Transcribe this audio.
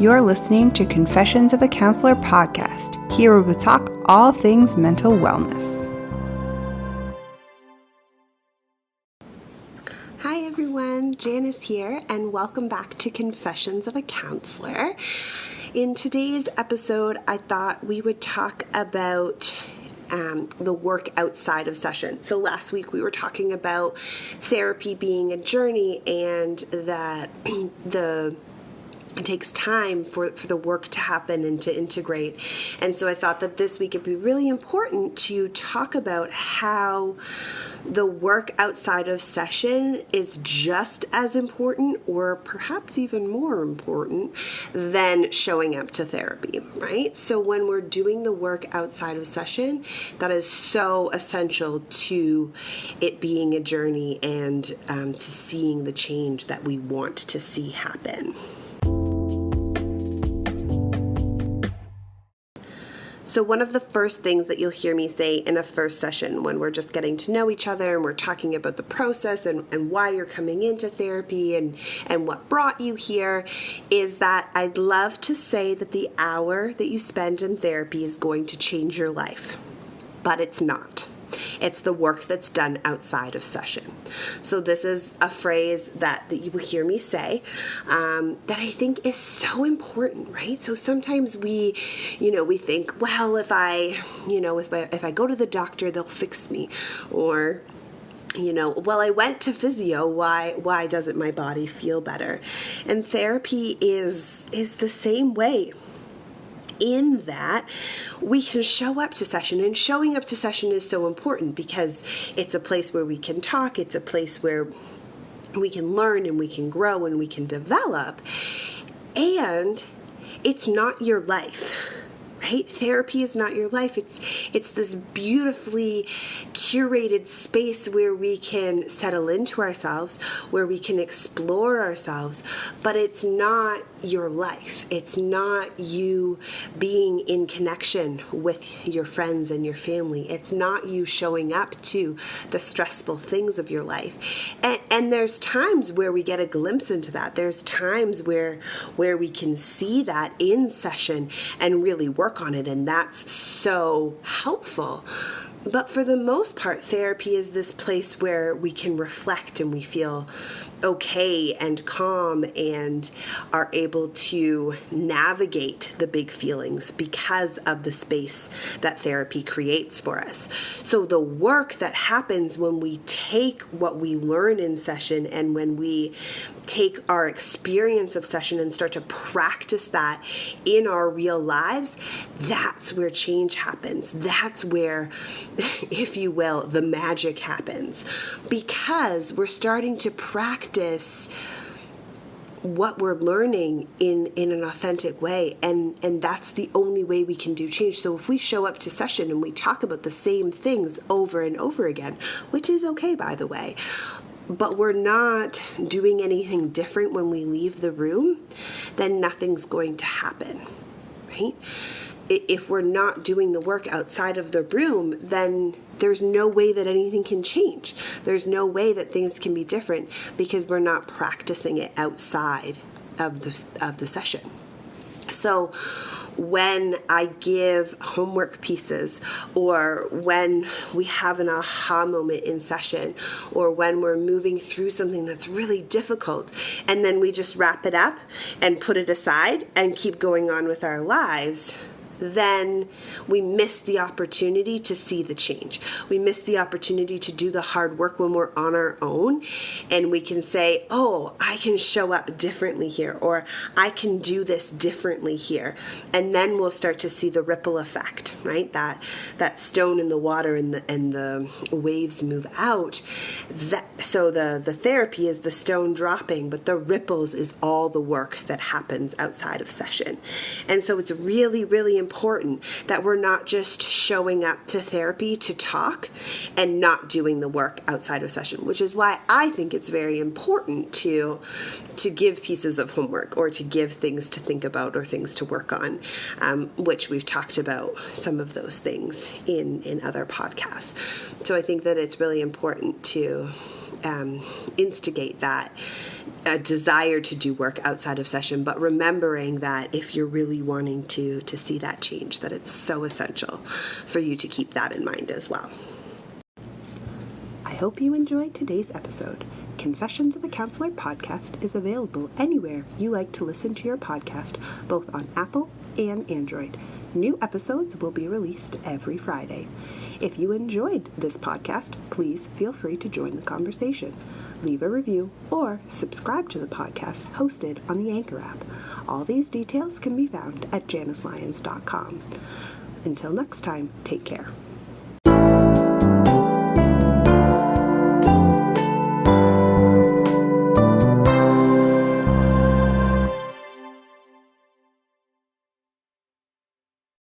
You're listening to Confessions of a Counselor podcast. Here we will talk all things mental wellness. Hi everyone, Janice here, and welcome back to Confessions of a Counselor. In today's episode, I thought we would talk about the work outside of session. So last week we were talking about therapy being a journey and that it takes time for the work to happen and to integrate. And so I thought that this week it'd be really important to talk about how the work outside of session is just as important or perhaps even more important than showing up to therapy, right? So when we're doing the work outside of session, that is so essential to it being a journey and to seeing the change that we want to see happen. So one of the first things that you'll hear me say in a first session when we're just getting to know each other and we're talking about the process and why you're coming into therapy and what brought you here is that I'd love to say that the hour that you spend in therapy is going to change your life, but it's not. It's the work that's done outside of session. So this is a phrase that you will hear me say that I think is so important, right? So sometimes we think, well, if I go to the doctor, they'll fix me, or well, I went to physio, why doesn't my body feel better? And therapy is the same way. In that we can show up to session, and showing up to session is so important because it's a place where we can talk, it's a place where we can learn and we can grow and we can develop, and it's not your life. Right? Therapy is not your life. It's this beautifully curated space where we can settle into ourselves, where we can explore ourselves, but it's not your life. It's not you being in connection with your friends and your family. It's not you showing up to the stressful things of your life. And there's times where we get a glimpse into that. There's times where we can see that in session and really work on it, and that's so helpful. But for the most part, therapy is this place where we can reflect and we feel okay and calm and are able to navigate the big feelings because of the space that therapy creates for us. So the work that happens when we take what we learn in session and when we take our experience of session and start to practice that in our real lives, that's where change happens. That's where, if you will, the magic happens, because we're starting to practice what we're learning in an authentic way, and that's the only way we can do change. So if we show up to session and we talk about the same things over and over again, which is okay, by the way, but we're not doing anything different when we leave the room, then nothing's going to happen, right? If we're not doing the work outside of the room, then there's no way that anything can change. There's no way that things can be different because we're not practicing it outside of the session. So when I give homework pieces, or when we have an aha moment in session, or when we're moving through something that's really difficult, and then we just wrap it up and put it aside and keep going on with our lives, then we miss the opportunity to see the change. We miss the opportunity to do the hard work when we're on our own, and we can say, oh, I can show up differently here, or I can do this differently here. And then we'll start to see the ripple effect, right? That stone in the water and the waves move out. So the therapy is the stone dropping, but the ripples is all the work that happens outside of session. And so it's really, really important that we're not just showing up to therapy to talk and not doing the work outside of session, which is why I think it's very important to give pieces of homework or to give things to think about or things to work on, which we've talked about some of those things in other podcasts. So I think that it's really important to instigate that desire to do work outside of session, but remembering that if you're really wanting to see that change, that it's so essential for you to keep that in mind as well. I hope you enjoyed today's episode. Confessions of a Counselor podcast is available anywhere you like to listen to your podcast, both on Apple and Android. New episodes will be released every Friday. If you enjoyed this podcast, please feel free to join the conversation. Leave a review or subscribe to the podcast hosted on the Anchor app. All these details can be found at janicelyons.com. Until next time, take care.